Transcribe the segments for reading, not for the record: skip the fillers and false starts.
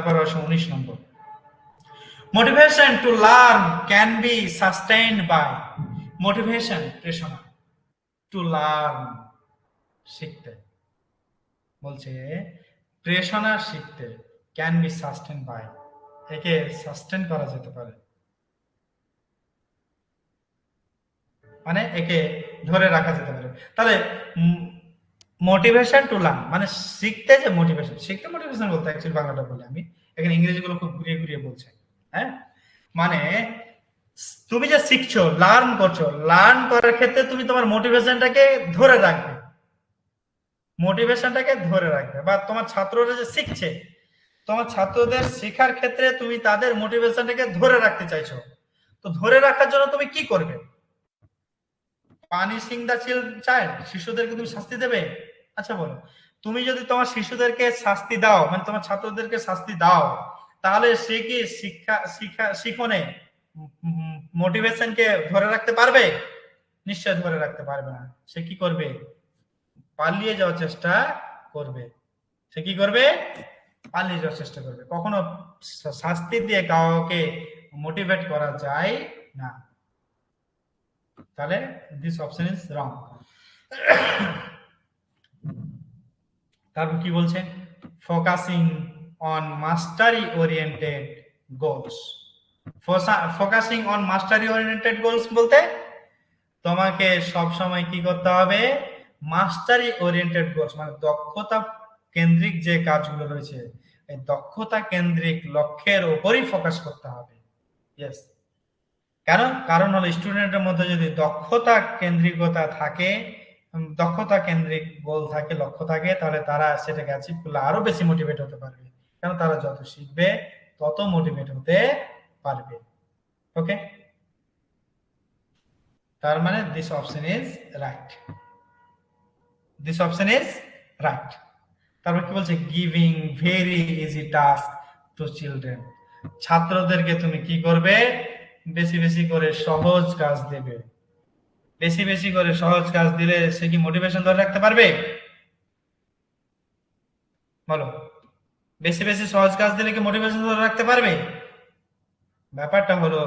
তারপর আসো 19 নম্বর, motivation to learn can be sustained by, motivation প্রেরণা, টু লার্ন শিখতে, বলছে প্রেরণা শিখতে, ক্যান বি সাস্টেইন বাই, একে সাস্টেইন করা যেতে পারে, মানে একে ধরে রাখা যেতে পারে। তাহলে মোটিভেশন টু লার্ন মানে শিখতে, যে মোটিভেশন, শিখতে মোটিভেশন বলতে অ্যাকচুয়ালি বাংলাটা বলি আমি, এখানে ইংরেজিগুলো খুব ঘুরিয়ে ঘুরিয়ে বলছে। হ্যাঁ, মানে তুমি যে শিখছো, লার্ন করছো, লার্ন করার ক্ষেত্রে তুমি তোমার মোটিভেশনটাকে ধরে রাখবে, মোটিভেশনটাকে ধরে রাখবে, বা তোমার ছাত্ররা যে শিখছে, তোমার ছাত্রদের শেখার ক্ষেত্রে তুমি তাদের মোটিভেশনটাকে ধরে রাখতে চাইছো, তো ধরে রাখার জন্য তুমি কি করবে? পানিশিং দ্য চাইল্ড, শিশুদেরকে তুমি শাস্তি দেবে? আচ্ছা বলো, তুমি যদি তোমার শিশুদেরকে শাস্তি দাও, মানে তোমার ছাত্রদেরকে শাস্তি দাও, তাহলে সে কি শিখনে মোটিভেশনকে ধরে রাখতে পারবে? নিশ্চয় ধরে রাখতে পারবে না। সে কি করবে? পালিয়ে যাওয়ার চেষ্টা করবে। সে কি করবে? পালিয়ে যাওয়ার চেষ্টা করবে। কখনো শাস্তি দিয়ে কাউকে মোটিভেট করা যায় না। তাহলে দিস অপশন ইজ রং। তারপর কি বলছে? Focusing on mastery oriented goals. Focusing on mastery oriented goals বলতে তোমাকে সব সময় কি করতে হবে? মাস্টারি ওরিয়েন্টেড গোলস মানে দক্ষতা কেন্দ্রিক যে কাজগুলো রয়েছে, এই দক্ষতা কেন্দ্রিক লক্ষ্যের উপরই ফোকাস করতে হবে। ইয়েস, কারণ হলো স্টুডেন্টের মধ্যে যদি দক্ষতা কেন্দ্রিকতা থাকে, দক্ষতা কেন্দ্রিক গোল থাকে, লক্ষ্য থাকে, তাহলে তারা সেটাকে অ্যাচিভ করলে আরো বেশি মোটিভেট হতে পারবে। কারণ তারা যত শিখবে তত মোটিভেট হতে পারবে। ওকে, তার মানে this option is right, this option is right. তারপর কি বলছে? Giving very easy task to children, ছাত্রদেরকে তুমি কি করবে? বেশি বেশি করে সহজ কাজ দেবে। বেশি বেশি করে সহজ কাজ দিলে সে কি মোটিভেশন ধরে রাখতে পারবে? বলো, বেশি বেশি সহজ কাজ দিলে কি মোটিভেশন ধরে রাখতে পারবে? ব্যাপারটা হলো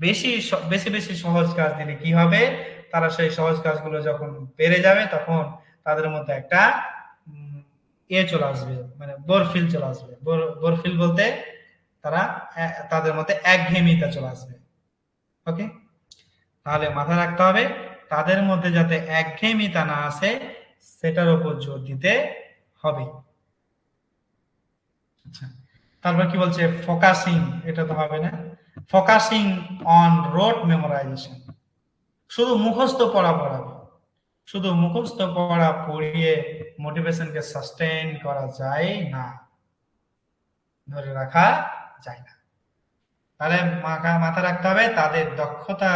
বেশি বেশি বেশি সহজ কাজ দিলে কি হবে? তারা সেই সহজ কাজগুলো যখন পেরে যাবে, তখন তাদের মধ্যে একটা চলে আসবে, মানে বোর ফিল চলে আসবে। বোর ফিল বলতে তারা তাদের মধ্যে একঘেয়েমিতা চলে আসবে। ওকে, তাহলে মাথায় রাখতে হবে তাদের মধ্যে যাতে একঘেয়েমিতা না আসে সেটার উপর জোর দিতে হবে। আচ্ছা, তারপর কি বলছে? ফোকাসিং, এটা তো হবে না। ফোকাসিং অন রোড মেমোরাইজেশন, শুধু মুখস্থ পড়া পড়াবে, শুধু মুখস্থ পড়া পড়িয়ে মোটিভেশনকে সাস্টেইন করা যায় না, ধরে রাখা যায় না। তাহলে মাথা রাখতে হবে তাদের দক্ষতা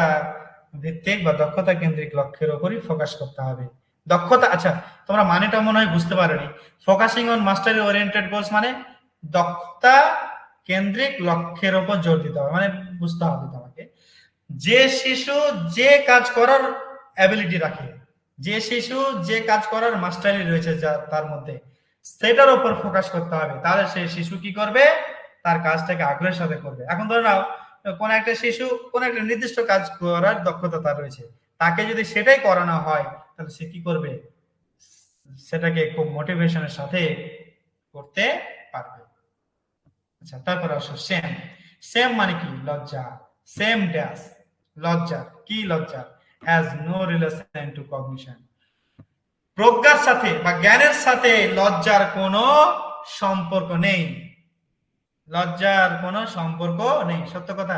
ভিত্তিক বা দক্ষতা কেন্দ্রিক লক্ষ্যের উপরই ফোকাস করতে হবে। দক্ষতা, আচ্ছা তোমরা মানেটা মনে হয় বুঝতে পারোনি। Focusing on mastery oriented goals মানে দক্ষতা কেন্দ্রিক লক্ষ্যের উপর জোর দিতে হবে, মানে বুঝতে হবে তোমাকে যে শিশু যে কাজ করার অ্যাবিলিটি রাখে, যে শিশু যে কাজ করার মাস্টারি রয়েছে যা তার মধ্যে, সেটার উপর ফোকাস করতে হবে। তাহলে সেই শিশু কি করবে? তার কাজটাকে আগ্রহের সাথে করবে। এখন ধরে নাও কোন একটা শিশু কোন একটা নির্দিষ্ট কাজ করার দক্ষতা তার রয়েছে, তাকে যদি সেটাই করানো হয় তাহলে সে কি করবে? সেটাকে খুব মোটিভেশনের সাথে করতে পারবে। আচ্ছা, তারপর আসো সেম। সেম মানে কি? লজ্জা। সেম ড্যাশ, লজ্জা। কি লজ্জা? Has no relation to cognition, প্রজ্ঞার সাথে বা জ্ঞানের সাথে লজ্জার কোনো সম্পর্ক নেই। লজ্জার কোনো সম্পর্ক নেই, সত্য কথা।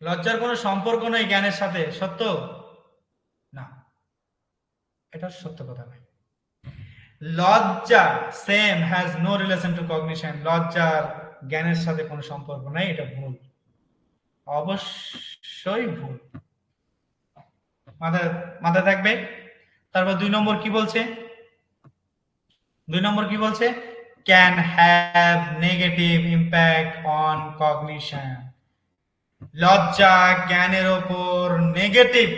লজ্জার কোনো সম্পর্ক নেই জ্ঞানের সাথে, সত্য না, এটা সত্য কথা নয়। লজ্জা, shame has no relation to cognition, লজ্জার জ্ঞানের সাথে কোনো সম্পর্ক নাই, এটা ভুল, অবশ্যই ভুল, মাথায় মাথায় থাকবে। তারপর 2 নম্বর কি বলছে? 2 নম্বর কি বলছে? Can have negative impact on cognition, লজ্জা জ্ঞানের ওপর নেগেটিভ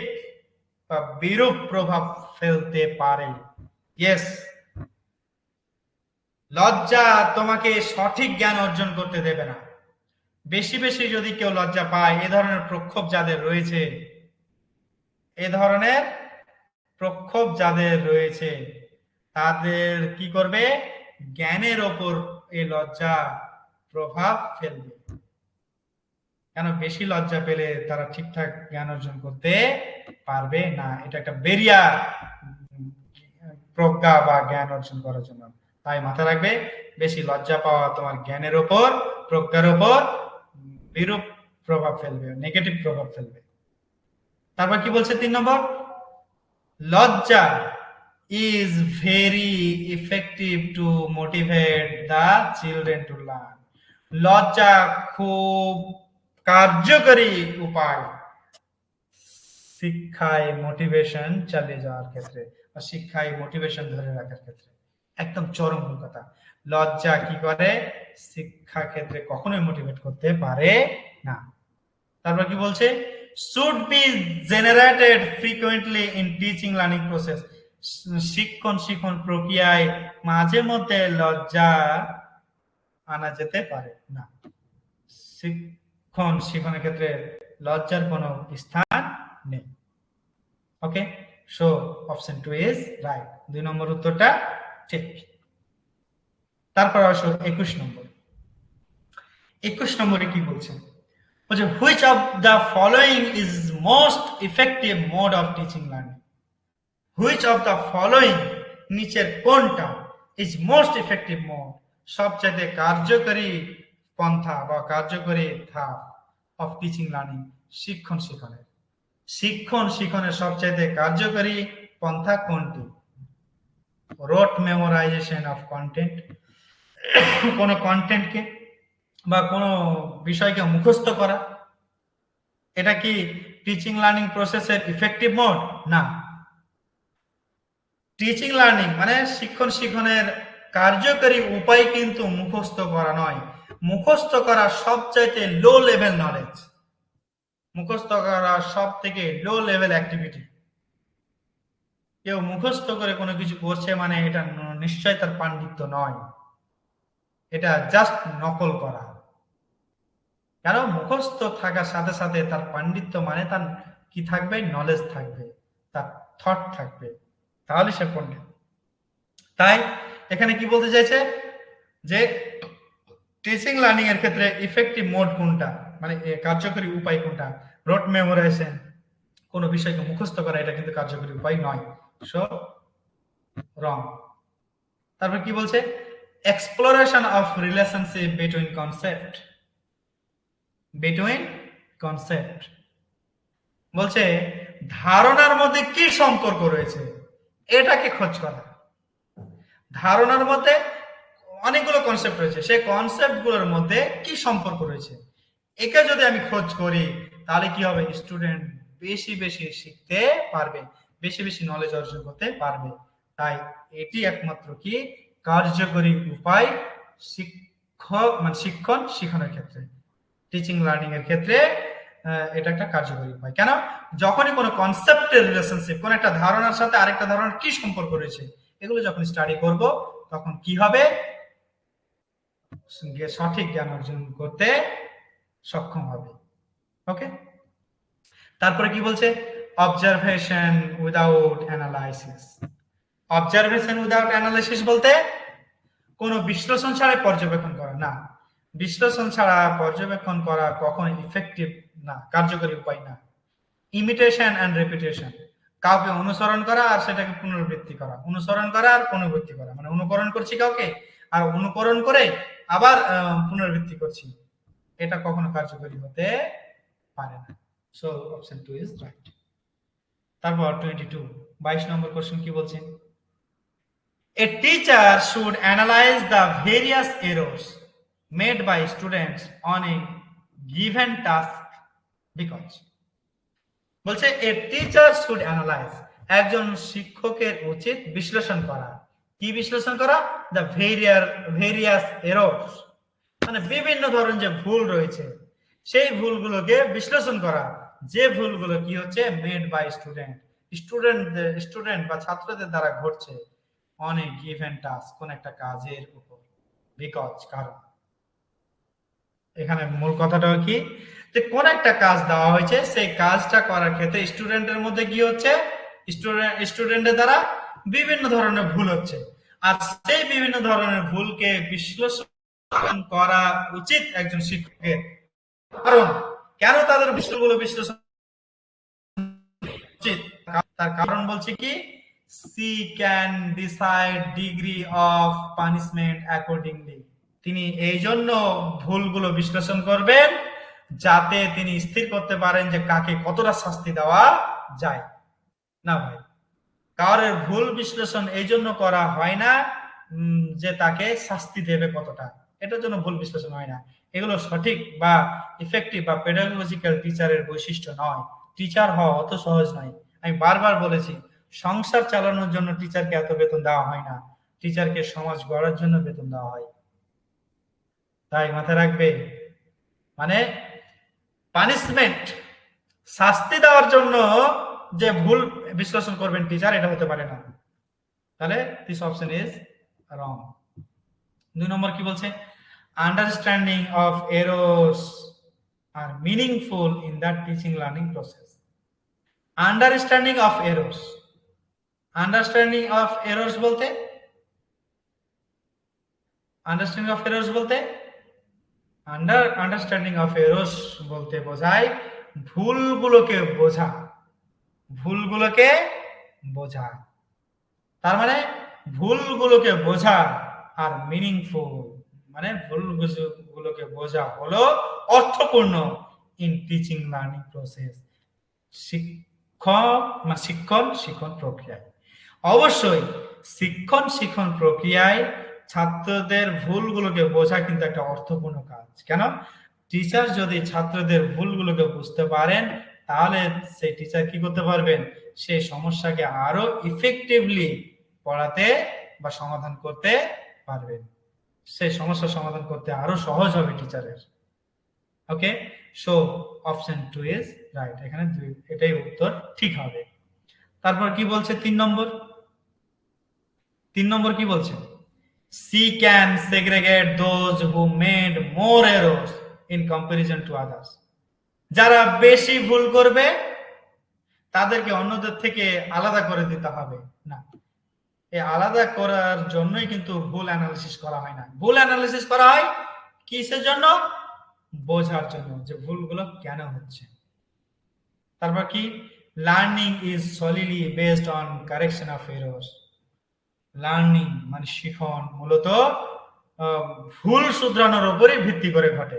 বা বিরূপ প্রভাব ফেলতে পারে। ইয়েস, লজ্জা তোমাকে সঠিক জ্ঞান অর্জন করতে দেবে না। বেশি বেশি যদি কেউ লজ্জা পায়, এ ধরনের প্রক্ষোভ যাদের রয়েছে, এ ধরনের প্রক্ষোভ যাদের রয়েছে, তাদের কি করবে? জ্ঞানের ওপর এই লজ্জা প্রভাব ফেলবে। কেন? বেশি লজ্জা পেলে তারা ঠিকঠাক জ্ঞান অর্জন করতে পারবে না। এটা একটা বেরিয়ার প্রজ্ঞা বা জ্ঞান অর্জন করার জন্য। তাই মাথায় রাখবে, বেশি লজ্জা পাওয়া তোমার জ্ঞানের ওপর, প্রজ্ঞার ওপর বিরূপ প্রভাব ফেলবে, নেগেটিভ প্রভাব ফেলবে। তারপর কি বলছে 3 নম্বর? লজ্জা is very effective to motivate the children to learn. লজ্জা খুব কার্যকরী উপায় শিক্ষায় মোটিভেশন চালিয়ে যাওয়ার ক্ষেত্রে বা শিক্ষায় মোটিভেশন ধরে রাখার ক্ষেত্রে। একদম চরম ভুল কথা। লজ্জা কি করে? শিক্ষা ক্ষেত্রে কখনোই মোটিভেট করতে পারে না। তারপর কি বলছে? should be generated frequently in teaching learning process. শিক্ষণ প্রক্রিয়ায় মাঝে মধ্যে লজ্জা আনা যেতে পারে না। শিক্ষণের ক্ষেত্রে লজ্জার কোনো স্থান নেই। ওকে, সো অপশন 2 ইজ রাইট। 2 নম্বর উত্তরটা ঠিক। তারপর আসো 21 নম্বর। 21 নম্বরে কি বলছে? বলছে which of the following is most effective mode of teaching learning? which of the following নিচের কোনটা is most effective mode, সবচেয়ে কার্যকরী পন্থা বা কার্যকরী ধাপ of teaching learning, শিক্ষণের সবচেয়ে কার্যকরী পন্থা কোনটি? রোট মেমোরাইজেশন অফ কন্টেন্ট, কোন কন্টেন্টকে বা কোন বিষয়কে মুখস্থ করা, এটা কি টিচিং লার্নিং প্রসেসের ইফেক্টিভ মোড? না। টিচিং লার্নিং মানে শিক্ষণের কার্যকরী উপায় কিন্তু মুখস্থ করা নয়। মুখস্থ করা সবচাইতে লো লেভেল নলেজ, মুখস্থ করা সব থেকে লো লেভেল অ্যাক্টিভিটি। কেউ মুখস্থ করে কোনো কিছু করছে মানে এটা নিশ্চয় তার পাণ্ডিত্য নয়, এটা জাস্ট নকল করা। কারণ মুখস্থ থাকার সাথে সাথে তার পাণ্ডিত্য মানে তার কি থাকবে? নলেজ থাকবে, তার থট থাকবে, তাহলে সে পণ্ডিত। তাই এখানে কি বলতে চাইছে যে টিচিং লার্নিং এর ক্ষেত্রে ইফেক্টিভ মোড কোনটা, মানে কার্যকরী উপায় কোনটা? রোট মেমোরাইজেশন, কোন বিষয়কে মুখস্থ করা, এটা কিন্তু কার্যকরী উপায় নয়। সো রং। তারপর কি বলছে? Exploration of relationship between concept, বলছে ধারণার মধ্যে কি সম্পর্ক রয়েছে এটাকে খোঁজ করা। ধারণার মধ্যে অনেকগুলো কনসেপ্ট রয়েছে, সেই কনসেপ্ট গুলোর মধ্যে কি সম্পর্ক রয়েছে, একে যদি আমি খোঁজ করি তাহলে কি হবে? স্টুডেন্ট বেশি বেশি শিখতে পারবে, বেশি বেশি নলেজ অর্জন করতে পারবে। তাই এটি একমাত্র কি কার্যকরী উপায় শিক্ষণের ক্ষেত্রে, টিচিং লার্নিং এর ক্ষেত্রে এটা একটা কার্যকরী উপায়। কেন? যখনই কোনো কনসেপ্টের রিলেশনশিপ, কোন একটা ধারণার সাথে আরেকটা ধারণার কি সম্পর্ক রয়েছে, এগুলো যখন স্টাডি করব তখন কি হবে? সঠিক জ্ঞান অর্জন করতে সক্ষম হবে। ওকে, তারপরে কি বলছে? Observation without analysis. Observation without analysis বলতে কোনো বিশ্লেষণ ছাড়াই পর্যবেক্ষণ করা না। বিশ্লেষণ ছাড়া পর্যবেক্ষণ করা কখনো ইফেক্টিভ না, কার্যকরী উপায় না। ইমিটেশন এন্ড রিপিটেশন, কাউকে অনুসরণ করা আর সেটাকে পুনরাবৃত্তি করা, অনুসরণ করা আর পুনরাবৃত্তি করা, মানে অনুকরণ করছি কাউকে আর অনুকরণ করে আবার পুনরাবৃত্তি করছি, এটা কখনো কার্যকরী হতে পারে না। So option 2 is right. তারপর 22 নম্বর কোশ্চেন কি বলছেন? A teacher should analyze the various errors made by students on a given task because, বলছে a teacher should analyze, একজন শিক্ষকের উচিত বিশ্লেষণ করা। কি বিশ্লেষণ করা? the various errors, মানে বিভিন্ন ধরনের যে ভুল রয়েছে সেই ভুলগুলোকে বিশ্লেষণ করা, যে ভুলগুলো কি হচ্ছে? মেড বাই স্টুডেন্ট বা ছাত্রদের দ্বারা ঘটছে, অন এ গিভেন টাস্ক, কোন একটা কাজের উপর। বিকজ, কারণ। এখানে মূল কথাটা কি, যে কোন একটা কাজ দেওয়া হয়েছে, সেই কাজটা করার ক্ষেত্রে স্টুডেন্টের মধ্যে কি হচ্ছে, স্টুডেন্টের দ্বারা বিভিন্ন ধরনের ভুল হচ্ছে, আর সেই বিভিন্ন ধরনের ভুলকে বিশ্লেষণ করা উচিত একজন শিক্ষকের। কারণ কেন তাদের বিষয়গুলো বিশ্লেষণ উচিত, তার কারণ বলছে কি, she can decide degree of punishment accordingly. তিনি এই জন্য ভুলগুলো বিশ্লেষণ করবেন যাতে তিনি স্থির করতে পারেন যে কাকে কতটা শাস্তি দেওয়া যায়। না ভাই, কারোর ভুল বিশ্লেষণ এই জন্য করা হয় না যে তাকে শাস্তি দেবে কতটা, এটার জন্য ভুল বিশ্লেষণ হয় না। এগুলো সঠিক বা ইফেক্টিভ বা পেডাগজিক্যাল টিচারের বৈশিষ্ট্য নয়। টিচার হওয়া অত সহজ নয়। আমি বারবার বলেছি, সংসার চালানোর জন্য টিচারকে এত বেতন দেওয়া হয় না, টিচারকে সমাজ গড়ার জন্য বেতন দেওয়া হয়। তাই মাথায় রাখবে, মানে পানিশমেন্ট, শাস্তি দেওয়ার জন্য যে ভুল বিশ্লেষণ করবেন টিচার, এটা হতে পারে না। তাহলে this option is wrong. 2 number কি বলছে, আন্ডারস্ট্যান্ডিং অফ এরর্স আর meaningful in the teaching learning process. Understanding of errors, understanding of errors বলতে, আন্ডারস্ট্যান্ডিং অফ এরর্স বলতে আন্ডারস্ট্যান্ডিং অফ এরর্স বলতে বোঝায় ভুলগুলোকে বোঝা, ভুলগুলোকে বোঝা। তার মানে ভুলগুলোকে বোঝা আর মিনিংফুল, মানে ভুলগুলোকে বোঝা হলো অর্থপূর্ণ ইন টিচিং লার্নিং প্রসেস, শিক্ষণ প্রক্রিয়ায়। অবশ্যই শিক্ষণ প্রক্রিয়ায় ছাত্রদের ভুলগুলোকে বোঝা কিন্তু একটা অর্থপূর্ণ কাজ। কেন? টিচার যদি ছাত্রদের ভুলগুলোকে বুঝতে পারেন, তাহলে সেই টিচার কি করতে পারবেন, সেই সমস্যাকে আরো ইফেক্টিভলি পড়াতে বা সমাধান করতে পারবেন। সেই সমস্যা সমাধান করতে আরো সহজ হবে টিচারের। ওকে, সো অপশন 2 ইজ রাইট। এখানে এটাই উত্তর ঠিক হবে। তারপর কি বলছে 3 নম্বর, 3 নম্বর কি বলছে, she can segregate those who made more errors in comparison to others. যারা বেশি ভুল করবে তাদেরকে অন্যদের থেকে আলাদা করে দিতে হবে না। এই আলাদা করার জন্যই কিন্তু ভুল অ্যানালিসিস করা হয় না। ভুল অ্যানালিসিস করা হয় কিসের জন্য? বোঝার জন্য যে ভুলগুলো কেন হচ্ছে। তারপর কি, learning is solidly based on correction of errors. Learning মানে শিখন মূলত ভুল শুধরানোর উপরই ভিত্তি করে ঘটে।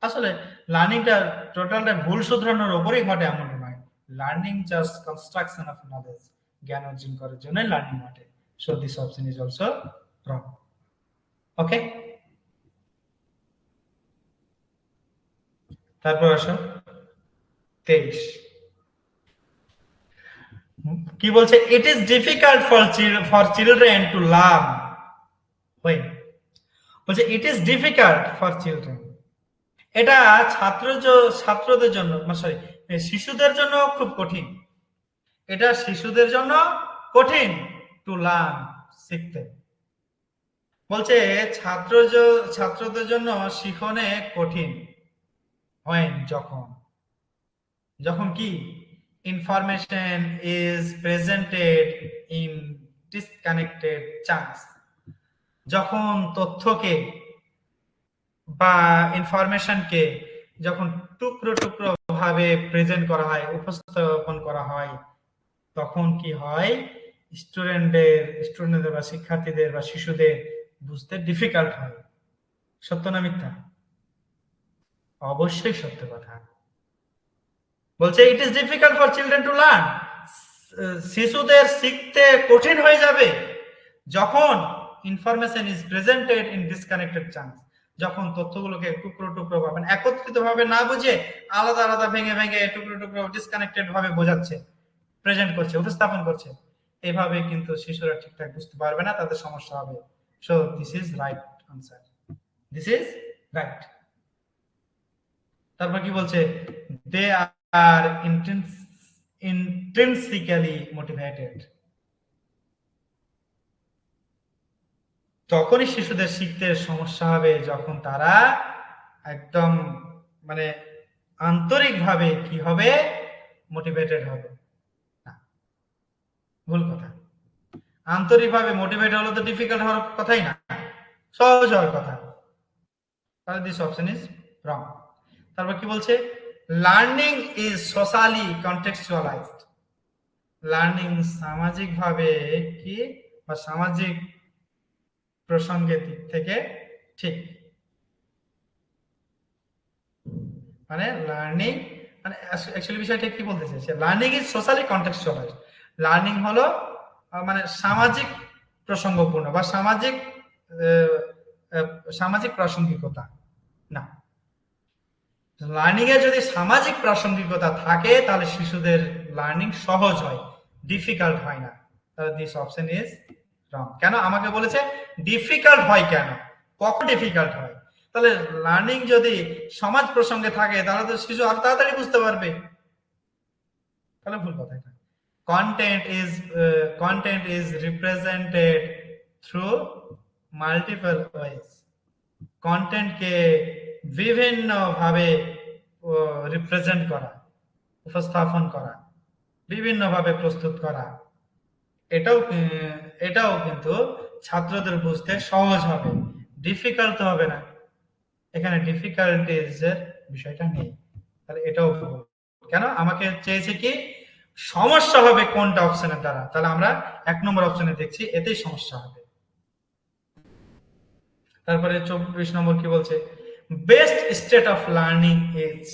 আসলে লার্নিংটা টোটালটা ভুল শুধরানোর উপরই ঘটে এমন নয়। Learning just construction of knowledge, জ্ঞান অর্জন করার জন্য লার্নিং ঘটে। So this option is also wrong. Okay, তারপর আসো 23। কি বলছে, it is difficult for children to learn when. বলছে it is difficult for children, এটা ছাত্রদের জন্য, সরি, শিশুদের জন্য খুব কঠিন। এটা শিশুদের জন্য কঠিন টু লার্ন, শিখতে। বলছে ছাত্রদের জন্য শিখনে কঠিন হয় যখন, যখন কি, information is presented in disconnected chunks. যখন তথ্যকে বা ইনফরমেশনকে যখন টুকরো টুকরো ভাবে প্রেজেন্ট করা হয়, উপস্থাপন করা হয়, তখন কি হয়, স্টুডেন্টদের বা শিক্ষার্থীদের বা শিশুদের বুঝতে ডিফিকাল্ট হয়। সত্য না মিথ্যা? অবশ্যই সত্য কথা। বলছে it is difficult for children to learn, শিশুদের শিখতে কঠিন হয়ে যাবে যখন information is presented in disconnected chunks, যখন তথ্যগুলোকে টুকরো টুকরো ভাবে, একত্রিত ভাবে না বুঝে আলাদা আলাদা ভেঙে ভেঙে টুকরো টুকরো ডিসকানেক্টেড ভাবে বোঝাচ্ছে, প্রেজেন্ট করছে, উপস্থাপন করছে। এভাবে কিন্তু শিশুরা ঠিকঠাক বুঝতে পারবে না, তাদের সমস্যা হবে। So this is right answer, this is right. তারপর কি বলছে, দে আর intrinsically motivated. তখনই শিশুদের শিখতে সমস্যা হবে যখন তারা একদম মানে আন্তরিকভাবে কি হবে, মোটিভেটেড হবে না, ভুল কথা। আন্তরিকভাবে মোটিভেট হলে তো ডিফিকাল্ট হওয়ার কথাই না, সহজ হওয়ার কথা। তাহলে দিস অপশন ইজ রং। তারপর কি বলছে, লার্নিং ইজ সোশ্যালি কন্টেক্সচুয়ালাইজড। লার্নিং সামাজিকভাবে কি বা সামাজিক প্রসঙ্গের দিক থেকে ঠিক। মানে লার্নিং মানে অ্যাকচুয়ালি বিষয়টা কি বলতে চাইছে, লার্নিং ইজ সোশ্যালি কন্টেক্সচুয়ালাইজড। লার্নিং হলো মানে সামাজিক প্রসঙ্গপূর্ণ বা সামাজিক সামাজিক প্রাসঙ্গিকতা না। লার্নিং এ যদি সামাজিক প্রাসঙ্গিকতা থাকে তাহলে শিশুদের লার্নিং সহজ হয়, ডিফিকাল্ট হয় না। তাহলে দিস অপশন ইজ রং। কেন আমাকে বলেছে ডিফিকাল্ট হয়, কেন কখন ডিফিকাল্ট হয়? তাহলে লার্নিং যদি সমাজ প্রসঙ্গে থাকে তাহলে তো শিশু আরো তাড়াতাড়ি বুঝতে পারবে, তাহলে ভুল কথা এটা। Content is represented through multiple ways. কন্টেন্টকে বিভিন্ন ভাবে রিপ্রেজেন্ট করা, উপস্থাপন করা, বিভিন্ন ভাবে প্রস্তুত করা, এটাও কিন্তু ছাত্রদের বুঝতে সহজ হবে, ডিফিকাল্ট তো হবে না। এখানে ডিফিকাল্টিজ এর বিষয়টা নেই, তাহলে এটাও ভুল। কেন আমাকে চেয়েছে কি সমস্যা হবে কোনটা অপশনের দ্বারা, তাহলে আমরা 1 নম্বর অপশনে দেখছি এতেই সমস্যা হবে। তারপরে 24 নম্বর কি বলছে, best state of learning is.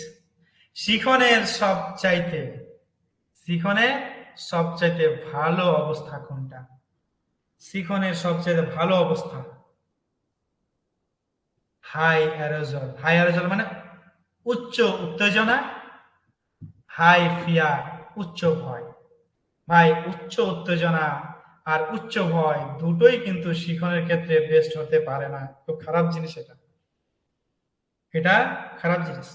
শিখনের সবচাইতে ভালো অবস্থা কোনটা? শিখনের সবচাইতে ভালো অবস্থা হাই অ্যারোজল। হাই অ্যারোজল মানে উচ্চ উত্তেজনা, হাই ফিয়ার উচ্চ ভয়। ভাই উচ্চ উত্তেজনা আর উচ্চ ভয় দুটোই কিন্তু শিখনের ক্ষেত্রে বেস্ট হতে পারে না, খুব খারাপ জিনিস এটা, এটা খারাপ জিনিস।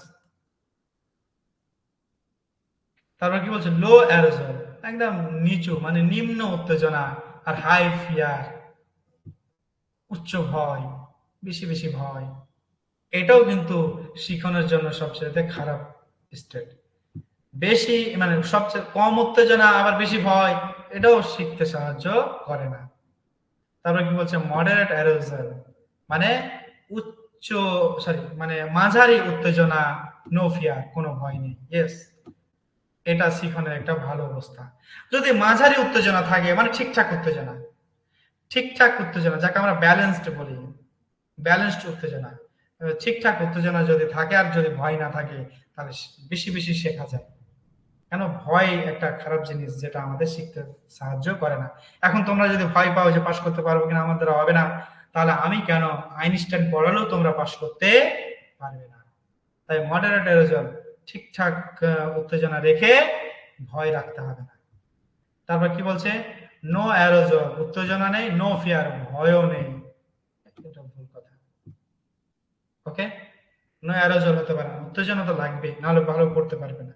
তারপর কি বলছে, লো অ্যারোজল একদম নিচু মানে নিম্ন উত্তেজনা, আর হাই ফিয়ার উচ্চ ভয়, বেশি বেশি ভয়, এটাও কিন্তু শিখনের জন্য সবচেয়ে খারাপ স্টেট। বেশি মানে সবচেয়ে কম উত্তেজনা আবার বেশি ভয়, এটাও শিখতে সাহায্য করে না। তারপর কি বলছে, মডারেট অ্যারোজাল মানে উচ্চ সরি মানে মাঝারি উত্তেজনা, নো ফিয়ার কোনো ভয় নেই। ইয়েস, এটা শিখনের একটা ভালো অবস্থা। যদি মাঝারি উত্তেজনা থাকে মানে ঠিকঠাক উত্তেজনা যাকে আমরা ব্যালেন্সড বলি, ব্যালেন্সড উত্তেজনা, ঠিকঠাক উত্তেজনা যদি থাকে আর যদি ভয় না থাকে তাহলে বেশি বেশি শেখা যায়। কেন ভয় একটা খারাপ জিনিস যেটা আমাদের শিখতে সাহায্য করে না। এখন তোমরা যদি ভয় পাও যে পাশ করতে পারবো কিনা, আমাদের হবে না, তাহলে আমি কেন আইনস্টাইন পড়ালেও তোমরা পাশ করতে পারবে না। তাই মডারেট অ্যারোজল ঠিকঠাক উত্তেজনা রেখে ভয় রাখতে হবে না। তারপর কি বলছে, নো অ্যারোজল উত্তেজনা নেই, নো ফিয়ার ভয়ও নেই, এটা ভুল কথা। ওকে, নো অ্যারোজল হতে পারে না, উত্তেজনা তো লাগবে, নাহলে ভালো করতে পারবে না।